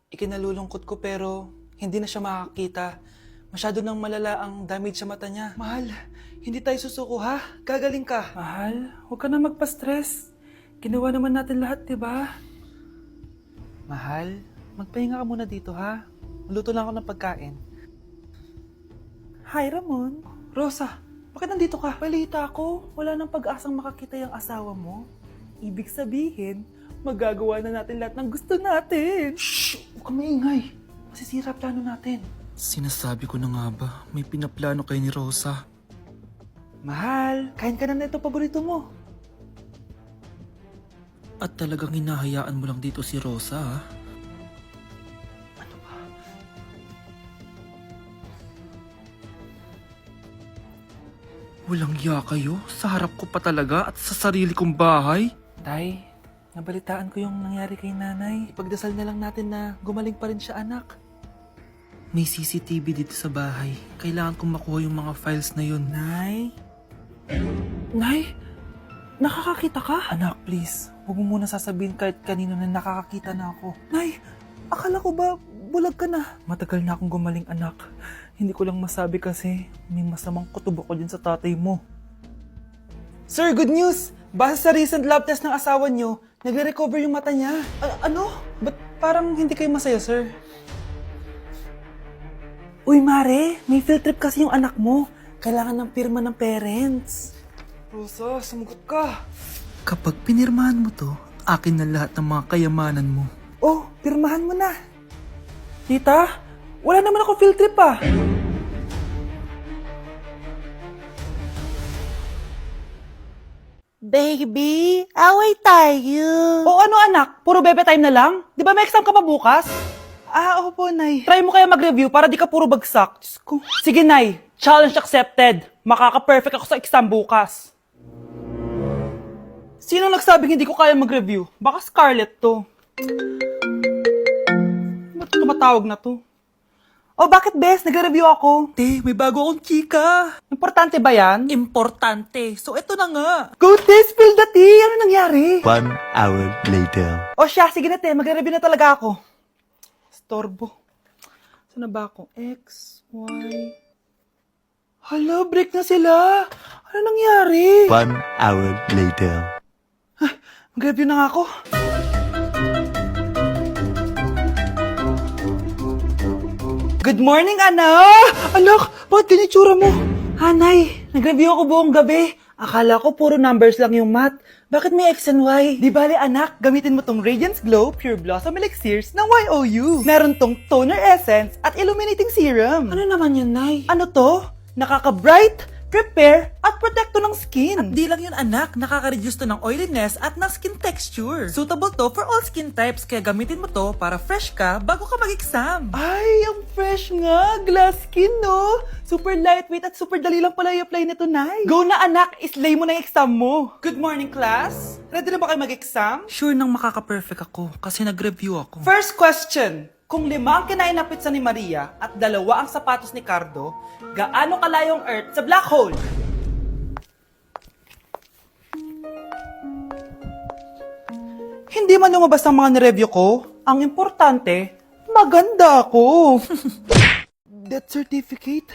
Ikinalulungkot ko pero hindi na siya makakita. Masyado nang malala ang damage sa mata niya. Mahal, hindi tayo susuko ha? Gagaling ka. Mahal, huwag ka na magpa-stress. Ginawa naman natin lahat, diba? Mahal, magpahinga ka muna dito ha? Maluto lang ako ng pagkain. Hi, Ramon. Rosa, bakit nandito ka? Balita ko, wala nang pag-asang makakita yung asawa mo. Ibig sabihin, magagawa na natin lahat ng gusto natin. Shh! Huwag ka maingay. Masisira plano natin. Sinasabi ko na nga ba, may pinaplano kayo ni Rosa. Mahal, kain ka na ito paborito mo. At talagang hinahayaan mo lang dito si Rosa, ha? Ano ba? Walang iya kayo? Sa harap ko pa talaga at sa sarili kong bahay? Tay, nabalitaan ko yung nangyari kay nanay. Ipagdasal na lang natin na gumaling pa rin siya, anak. May CCTV dito sa bahay. Kailangan kong makuha yung mga files na yun. Nay? Nay? Nakakakita ka? Anak, please. Huwag mo muna sasabihin kahit kanino na nakakakita na ako. Nay, akala ko ba bulag ka na? Matagal na akong gumaling, anak. Hindi ko lang masabi kasi may masamang kutob ako dyan sa tatay mo. Sir, good news! Base sa recent lab test ng asawa niyo, nagre-recover yung mata niya. Ano? Ba't parang hindi kayo masaya, sir? Uy, Mare, may field trip kasi yung anak mo. Kailangan ng pirma ng parents. Rosa, sumagot ka. Kapag pinirmahan mo to, akin na lahat ng mga kayamanan mo. Oh, pirmahan mo na. Tita, wala naman ako field trip ah. Baby, away tayo. O ano anak, puro bebe time na lang? Di ba may exam ka pa bukas? Opo, Nay. Try mo kaya mag-review para di ka puro bagsak. Diyos ko. Sige, Nay. Challenge accepted. Makaka-perfect ako sa exam bukas. Sino nagsabing hindi ko kaya mag-review? Baka Scarlett to. Ba't tumatawag na to? Oh, bakit, Bes? Nag-review ako. Te, may bago akong chika. Importante ba yan? Importante. So, eto na nga. Go, Te! Spill the tea! Ano nangyari? 1 hour later. O siya, sige na, Te. Magre-review na talaga ako. Storbo. Saan na ba ako? X, Y... Hala, break na sila. Ano nangyari? 1 hour later. Mag-review na nga ako. Good morning, anak! Anak, bakit ganyan tsura mo? Hanay, nag-review ako buong gabi. Akala ko puro numbers lang yung math. Bakit may X and Y? Di bale, anak, gamitin mo tong Radiance Glow Pure Blossom Elixirs ng YOU. Meron tong toner essence at illuminating serum. Ano naman yun, Nay? Ano to? Nakaka-bright, prepare, at protekto ng skin. At di lang yun, anak. Nakaka-reduce to ng oiliness at ng skin texture. Suitable to for all skin types, kaya gamitin mo to para fresh ka bago ka mag-exam. Ay, ang fresh nga. Glass skin, no? Super lightweight at super dali lang pala i-apply nito, Nay. Go na, anak. Islay mo na yung exam mo. Good morning, class. Ready na ba kayo mag-exam? Sure nang makaka-perfect ako kasi nag-review ako. First question. Kung 5 ang kinain na pizza ni Maria at 2 ang sapatos ni Cardo, gaano kalayo ang Earth sa black hole? Hindi man lumabas ang mga nireview ko. Ang importante, maganda ako. Death certificate?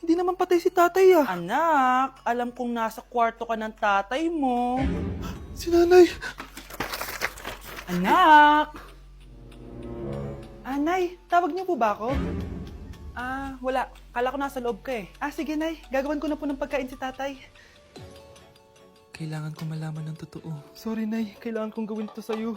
Hindi naman patay si tatay ah. Anak, alam kong nasa kwarto ka ng tatay mo. Si nanay. Anak! Nay, tawag niyo po ba ako? Wala. Kala ko nasa loob ka eh. Sige, Nay. Gagawan ko na po ng pagkain si tatay. Kailangan ko malaman ng totoo. Sorry, Nay. Kailangan kong gawin ito sa'yo.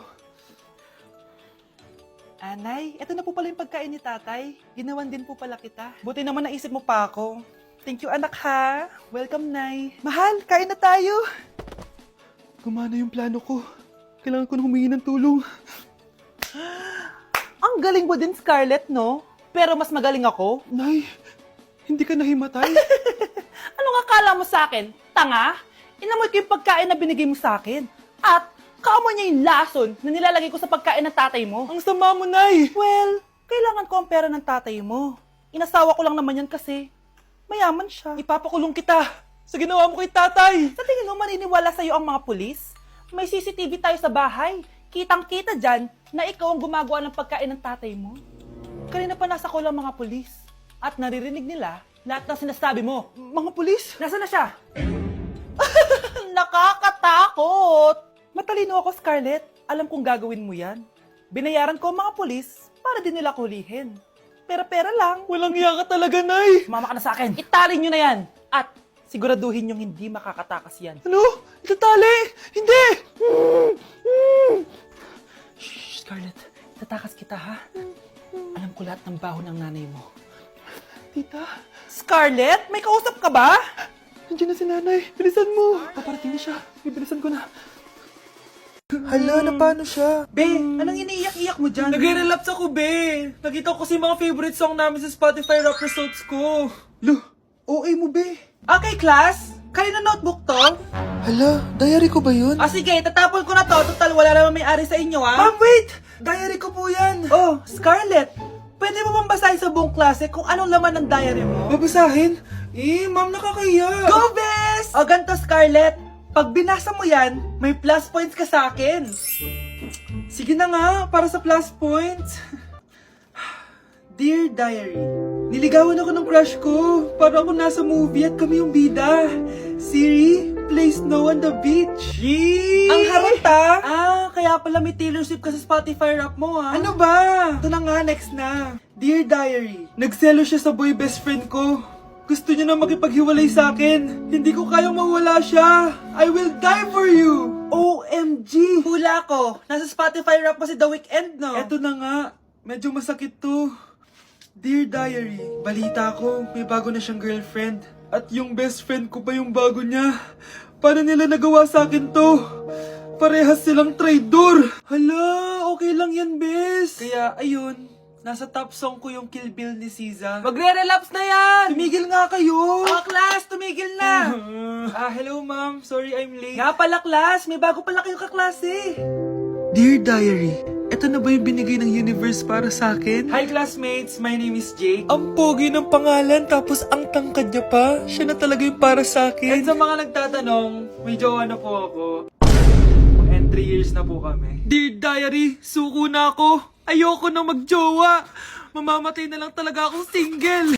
Nay, ito na po pala yung pagkain ni tatay. Ginawan din po pala kita. Buti naman naisip mo pa ako. Thank you, anak, ha. Welcome, Nay. Mahal, kain na tayo. Gumana yung plano ko. Kailangan ko na humingi ng tulong. Ang galing mo din, Scarlett, no? Pero mas magaling ako. Nay, hindi ka nahimatay. Anong akala mo sa akin? Tanga? Inamoy ko yung pagkain na binigay mo sa akin. At kaamoy niya yung lason na nilalagay ko sa pagkain ng tatay mo. Ang sama mo, Nay. Well, kailangan ko ang pera ng tatay mo. Inasawa ko lang naman yan kasi mayaman siya. Ipapakulong kita sa ginawa mo kay tatay. Sa tingin mo maniniwala sa'yo ang mga pulis? May CCTV tayo sa bahay. Kitang-kita dyan na ikaw ang gumagawa ng pagkain ng tatay mo. Kanina pa nasa ko lang mga pulis. At naririnig nila lahat ng sinasabi mo. Mga pulis? Nasaan na siya? Nakakatakot! Matalino ako, Scarlett. Alam kong gagawin mo yan. Binayaran ko ang mga pulis para din nila kulihin. Pera-pera lang. Walang iya ka talaga, Nay. Mama ka na sa akin. Itali nyo na yan. At siguraduhin yung hindi makakatakas yan. Ano? Itatali? Hindi! Shh, Scarlett. Itatakas kita, ha? Alam ko lahat ng baho ng nanay mo. Tita? Scarlett? May kausap ka ba? Nandiyan na si nanay. Bilisan mo. Paparating na siya. Bibilisan ko na. Hala, na paano siya? Be, anong iniiyak-iyak mo dyan? Nagre-relapse ako, Be. Nakita ko kasi mga favorite song namin sa Spotify rap results ko. Lo, OA mo, Be. Okay, class. Kanina notebook to? Hala, diary ko ba yun? Sige, tatapon ko na to. Total, wala naman may-ari sa inyo, ha? Ma'am, wait! Diary ko po yan. Oh, Scarlett. Pwede mo bang basahin sa buong klase kung anong laman ng diary mo? Babasahin? Ma'am, nakakaya. Go, Bes! O, ganito, Scarlett. Pag binasa mo yan, may plus points ka sa akin. Sige na nga, para sa plus points. Dear Diary, niligawan ako ng crush ko. Para ako nasa movie at kami yung bida. Siri, play Snow on the Beach. Yee! Ang harot kaya pala may Taylor Swift ka sa Spotify rap mo, ha? Ano ba? Ito na nga, next na. Dear Diary, nagselo siya sa boy best friend ko. Gusto niya na makipaghiwalay sa akin. Hindi ko kayang mawala siya. I will die for you. OMG! Hula ko. Nasa Spotify rap pa si The Weeknd, no? Eto na nga. Medyo masakit to. Dear Diary, balita ko, may bago na siyang girlfriend. At yung best friend ko pa yung bago niya. Paano nila nagawa sa akin to? Parehas silang traitor. Hala, okay lang yan, bes. Kaya, ayun. Nasa top song ko yung Kill Bill ni SZA. Magre-relapse na yan! Tumigil nga kayo! Class, tumigil na! Hello ma'am. Sorry I'm late. Nga pala, class. May bago pala kayong kaklase. Dear Diary, eto na ba yung binigay ng universe para sa akin? Hi classmates, my name is Jake. Ang pogi ng pangalan, tapos ang tangkad niya pa. Siya na talaga yung para sa akin. And sa mga nagtatanong, may jowa na po ako. And 3 years na po kami. Dear Diary, suko na ako. Ayoko na magjowa. Mamamatay na lang talaga akong single.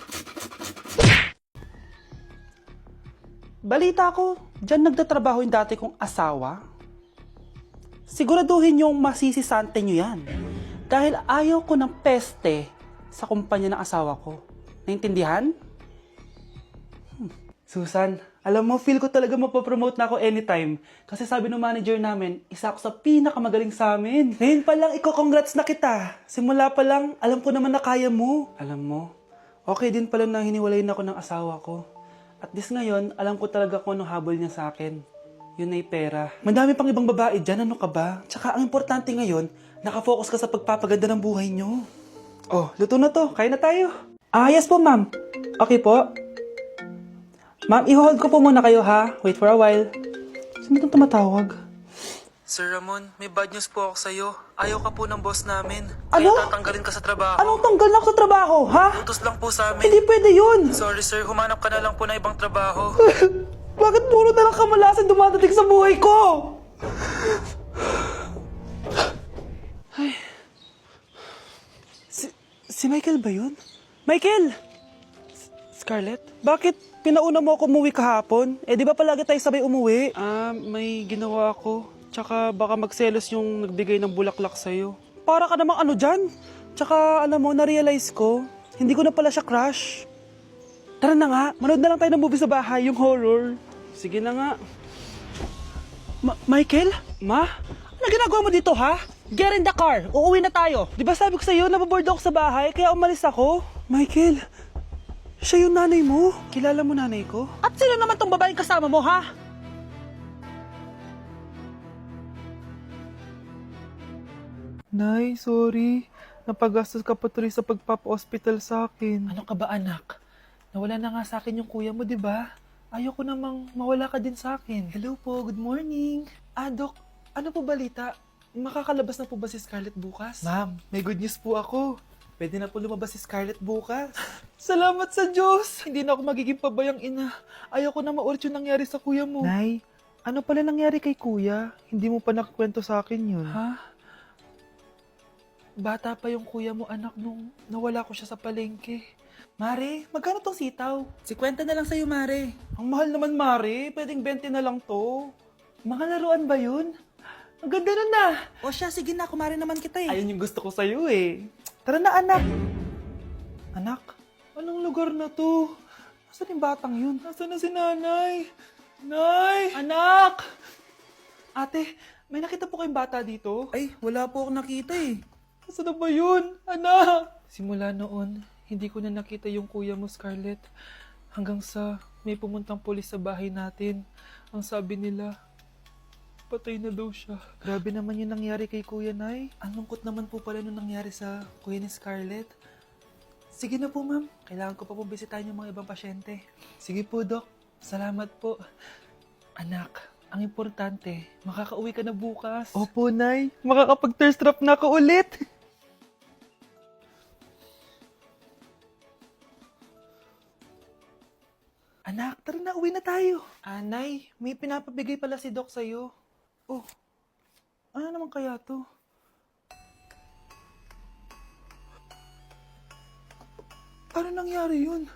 Balita ko, dyan nagtatrabaho yung dati kong asawa. Siguraduhin yung masisisante nyo yan. Dahil ayaw ko ng peste sa kumpanya ng asawa ko. Naintindihan? Susan, alam mo, feel ko talaga mapopromote na ako anytime. Kasi sabi ng manager namin, isa ako sa pinakamagaling sa amin. Ngayon pa lang, congrats na kita. Simula pa lang, alam ko naman na kaya mo. Alam mo, okay din pala na hiniwalayin ako ng asawa ko. At this ngayon, alam ko talaga kung anong habol niya sa akin. Yun ay pera. Madami pang ibang babae dyan, ano ka ba? Tsaka ang importante ngayon, nakafocus ka sa pagpapaganda ng buhay nyo. Oh, luto na to. Kaya na tayo. Yes po, ma'am. Okay po. Ma'am, i-hold ko po muna kayo, ha? Wait for a while. Sino itong tumatawag? Sir Ramon, may bad news po ako sa'yo. Ayaw ka po ng boss namin. Ano? Kaya tatanggalin ka sa trabaho. Anong tanggal na ako sa trabaho, ha? Utos lang po sa amin. Hindi pwede yun! Sorry sir, humanap ka na lang po na ibang trabaho. Bakit puro na lang kamalasan dumadating sa buhay ko? Ay. Si Michael ba yun? Michael! Scarlett? Bakit pinauna mo ako umuwi kahapon? Di ba palagi tayo sabay umuwi? May ginawa ako. Tsaka baka magselos yung nagbigay ng bulaklak sa'yo. Para ka namang ano dyan? Tsaka alam mo, na-realize ko, hindi ko na pala siya crush. Tara na nga, manood na lang tayo ng movie sa bahay, yung horror. Sige na nga. Michael? Ma? Ano ginagawa mo dito, ha? Get in the car, uuwi na tayo. Di ba sabi ko sa'yo, nababoard ako sa bahay, kaya umalis ako? Michael, siya yung nanay mo. Kilala mo nanay ko? At sino naman tong babaeng kasama mo, ha? Nay, sorry. Napagastos ka pa tuloy sa pagpapa-hospital sa akin. Ano ka ba, anak? Nawala na nga sa akin yung kuya mo, di ba? Ayoko namang mawala ka din sa akin. Hello po, good morning. Dok, ano po balita? Makakalabas na po ba si Scarlett bukas? Ma'am, may good news po ako. Pwede na po lumabas si Scarlett bukas. Salamat sa Diyos! Hindi na ako magiging pabayang ina. Ayoko na maulit yung nangyari sa kuya mo. Nay, ano pala nangyari kay kuya? Hindi mo pa nakakwento sa akin yun. Ha? Bata pa yung kuya mo, anak, nung nawala ko siya sa palengke. Mare, magkano tong sitaw? 50 na lang sa'yo, Mare. Ang mahal naman, Mare. Pwedeng 20 na lang to. Mga laruan ba yun? Ang ganda nun na. O siya, sige na. Kumare naman kita eh. Ayun yung gusto ko sa'yo eh. Tara na, anak. Anak, anong lugar na to? Nasaan yung batang yun? Nasaan na si nanay? Nay! Anak! Ate, may nakita po kayong bata dito? Ay, wala po akong nakita eh. Nasaan na ba yun? Anak! Simula noon, hindi ko na nakita yung kuya mo, Scarlett. Hanggang sa may pumuntang pulis sa bahay natin. Ang sabi nila, patay na daw siya. Grabe naman yung nangyari kay Kuya Nay. Ang lungkot naman po pala nung nangyari sa kuya ni Scarlett. Sige na po, ma'am. Kailangan ko pa pong bisitahin yung mga ibang pasyente. Sige po, Dok. Salamat po. Anak, ang importante, makakauwi ka na bukas. Opo, Nay. Makakapag-thirst trap na ako ulit. Anak, tara na, uwi na tayo. Nay, may pinapabigay pala si Doc sa'yo. Oh, ano naman kaya to? Ano nangyari yun?